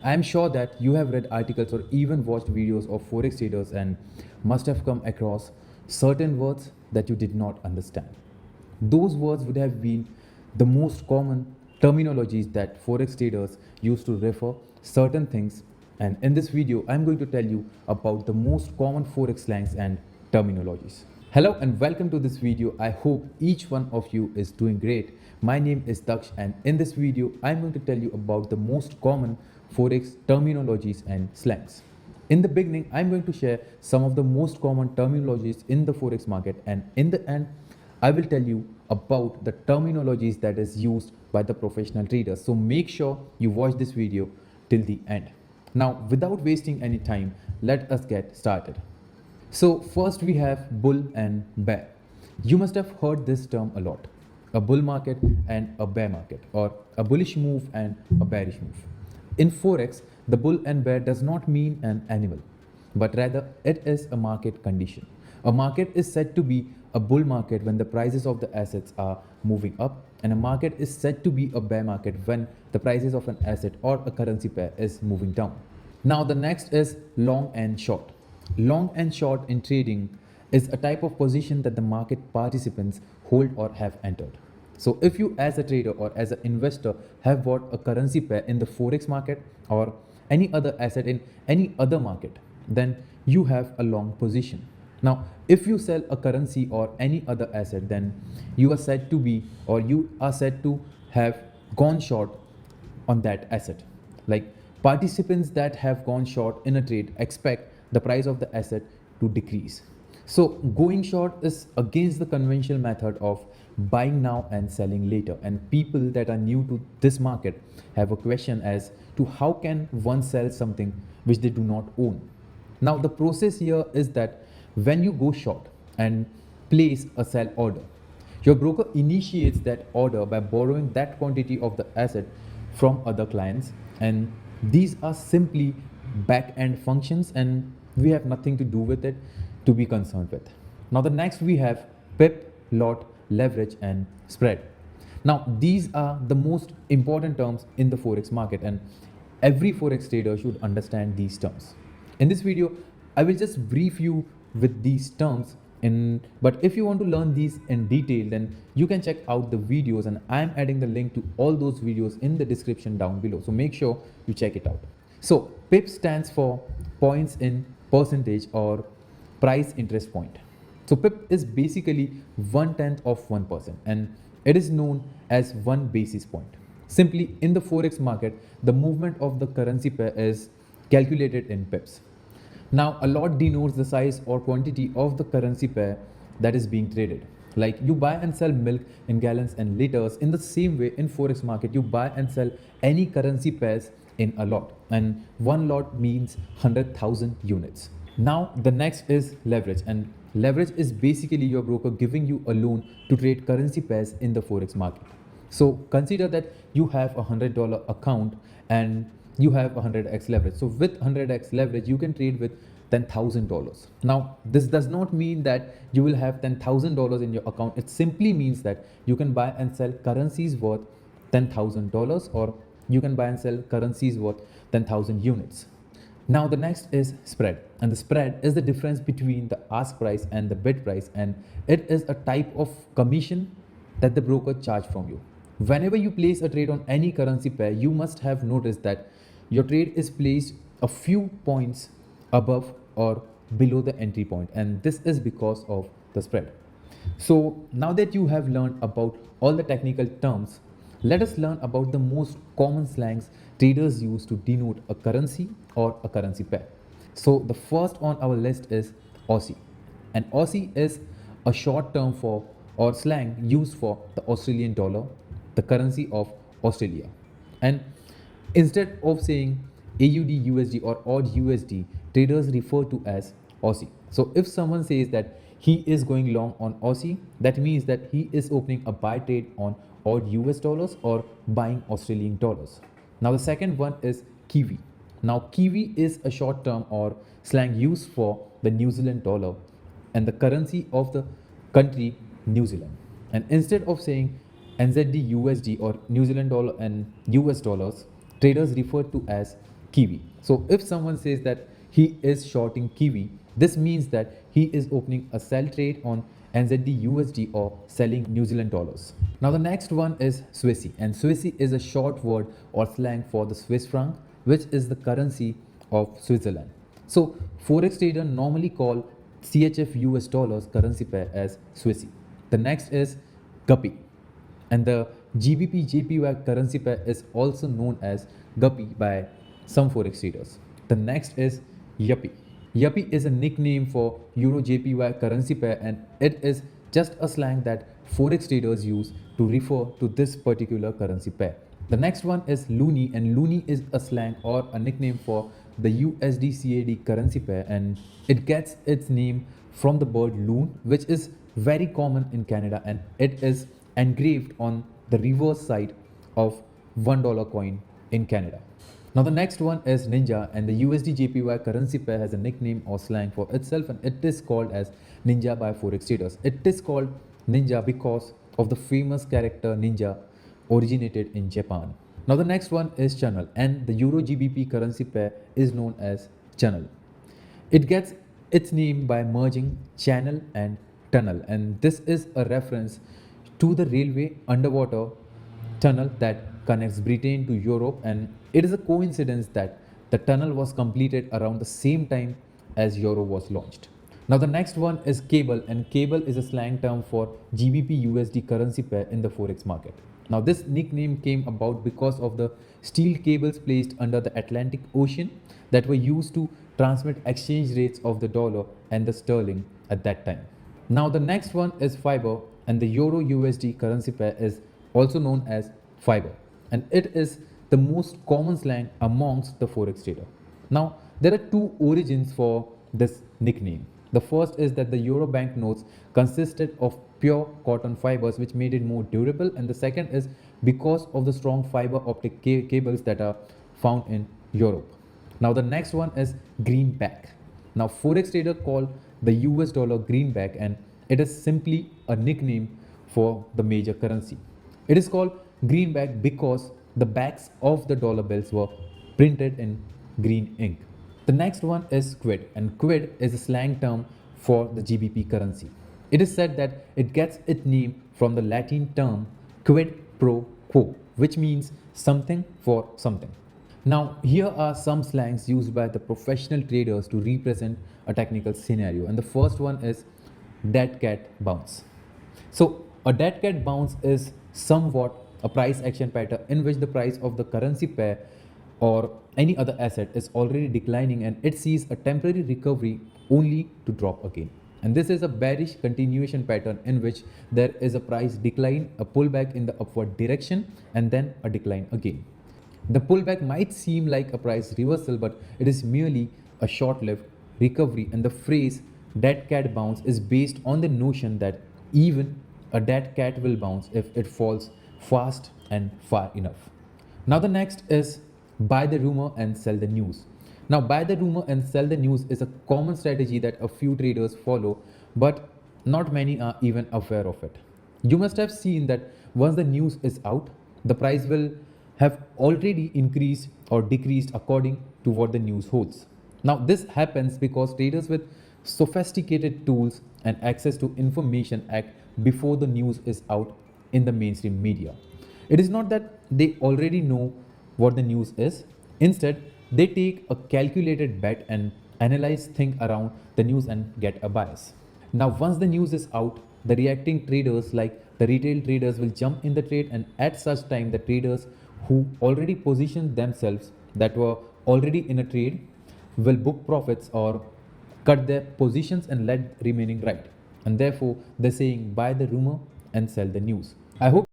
I am sure that you have read articles or even watched videos of forex traders and must have come across certain words that you did not understand. Those words would have been the most common terminologies that forex traders use to refer certain things. And in this video, I'm going to tell you about the most common forex slangs and terminologies. Hello and welcome to this video. I hope each one of you is doing great. My name is Daksh and in this video I'm going to tell you about the most common forex terminologies and slangs. In the beginning I'm going to share some of the most common terminologies in the forex market, and in the end I will tell you about the terminologies that is used by the professional traders. So make sure you watch this video till the end. Now without wasting any time, let us get started. So first we have bull and bear. You must have heard this term a lot. A bull market and a bear market, or a bullish move and a bearish move. In forex, the bull and bear does not mean an animal, but rather it is a market condition. A market is said to be a bull market when the prices of the assets are moving up, and a market is said to be a bear market when the prices of an asset or a currency pair is moving down. Now the next is long and short. Long and short in trading is a type of position that the market participants hold or have entered. So if you as a trader or as an investor have bought a currency pair in the forex market or any other asset in any other market, then you have a long position. Now, if you sell a currency or any other asset, then you are said to be, or you are said to have gone short on that asset. Like, participants that have gone short in a trade expect the price of the asset to decrease. So going short is against the conventional method of buying now and selling later, and people that are new to this market have a question as to how can one sell something which they do not own. Now the process here is that when you go short and place a sell order, your broker initiates that order by borrowing that quantity of the asset from other clients, and these are simply back end functions and we have nothing to do with it to be concerned with. Now the next we have pip, lot, leverage and spread. Now these are the most important terms in the forex market, and every forex trader should understand these terms. In this video I will just brief you with these terms but if you want to learn these in detail, then you can check out the videos, and I am adding the link to all those videos in the description down below, so make sure you check it out. So pip stands for points in percentage or price interest point. So pip is basically 1/10 of 1%, and it is known as 1 basis point. Simply in the forex market, the movement of the currency pair is calculated in pips. Now, a lot denotes the size or quantity of the currency pair that is being traded. Like you buy and sell milk in gallons and liters. In the same way, in forex market, you buy and sell any currency pairs in a lot, and one lot means 100,000 units. Now, the next is leverage, and leverage is basically your broker giving you a loan to trade currency pairs in the forex market. So consider that you have a $100 account and you have 100x leverage. So with 100x leverage, you can trade with $10,000. Now, this does not mean that you will have $10,000 in your account. It simply means that you can buy and sell currencies worth $10,000, or you can buy and sell currencies worth 10,000 units. Now the next is spread, and the spread is the difference between the ask price and the bid price, and it is a type of commission that the broker charge from you. Whenever you place a trade on any currency pair, you must have noticed that your trade is placed a few points above or below the entry point, and this is because of the spread. So now that you have learned about all the technical terms, let us learn about the most common slangs traders use to denote a currency or a currency pair. So the first on our list is Aussie. And Aussie is a short term for or slang used for the Australian dollar, the currency of Australia. And instead of saying AUD USD or odd USD, traders refer to as Aussie. So if someone says that he is going long on Aussie, that means that he is opening a buy trade on odd US dollars or buying Australian dollars. Now the second one is Kiwi. Now Kiwi is a short term or slang used for the New Zealand dollar and the currency of the country New Zealand. And instead of saying NZD USD or New Zealand dollar and US dollars, traders refer to as Kiwi. So if someone says that he is shorting Kiwi, this means that he is opening a sell trade on NZD USD or selling New Zealand dollars. Now the next one is Swissy, and Swissy is a short word or slang for the Swiss franc, which is the currency of Switzerland. So forex trader normally call CHF US dollars currency pair as Swissy. The next is Guppy, and the GBP JPY currency pair is also known as Guppy by some forex traders. The next is Yuppie. Yuppie is a nickname for Euro JPY currency pair, and it is just a slang that forex traders use to refer to this particular currency pair. The next one is Loony, and Loony is a slang or a nickname for the USD CAD currency pair, and it gets its name from the bird loon, which is very common in Canada, and it is engraved on the reverse side of $1 coin in Canada. Now the next one is Ninja, and the USD JPY currency pair has a nickname or slang for itself, and it is called as Ninja by forex traders. It is called Ninja because of the famous character Ninja originated in Japan. Now the next one is Channel, and the Euro GBP currency pair is known as Channel. It gets its name by merging channel and tunnel, and this is a reference to the railway underwater tunnel that connects Britain to Europe, and it is a coincidence that the tunnel was completed around the same time as Euro was launched. Now the next one is cable, and cable is a slang term for GBP USD currency pair in the forex market. Now this nickname came about because of the steel cables placed under the Atlantic Ocean that were used to transmit exchange rates of the dollar and the sterling at that time. Now the next one is fiber, and the Euro USD currency pair is also known as fiber, and it is the most common slang amongst the forex trader. Now there are two origins for this nickname. The first is that the Euro banknotes consisted of pure cotton fibers, which made it more durable, and the second is because of the strong fiber optic cables that are found in Europe. Now the next one is greenback. Now forex trader call the US dollar greenback, and it is simply a nickname for the major currency. It is called greenback because the backs of the dollar bills were printed in green ink. The next one is quid, and quid is a slang term for the GBP currency. It is said that it gets its name from the Latin term quid pro quo, which means something for something. Now, here are some slangs used by the professional traders to represent a technical scenario, and the first one is dead cat bounce. So, a dead cat bounce is somewhat a price action pattern in which the price of the currency pair or any other asset is already declining, and it sees a temporary recovery only to drop again. And this is a bearish continuation pattern in which there is a price decline, a pullback in the upward direction, and then a decline again. The pullback might seem like a price reversal, but it is merely a short-lived recovery, and the phrase dead cat bounce is based on the notion that even a dead cat will bounce if it falls fast and far enough. Now the next is buy the rumor and sell the news. Now buy the rumor and sell the news is a common strategy that a few traders follow, but not many are even aware of it. You must have seen that once the news is out, the price will have already increased or decreased according to what the news holds. Now this happens because traders with sophisticated tools and access to information act before the news is out in the mainstream media. It is not that they already know what the news is. Instead, they take a calculated bet and analyze things around the news and get a bias. Now, once the news is out, the reacting traders like the retail traders will jump in the trade, and at such time, the traders who already positioned themselves that were already in a trade will book profits or cut their positions and let remaining right. And therefore, the saying buy the rumor and sell the news. I hope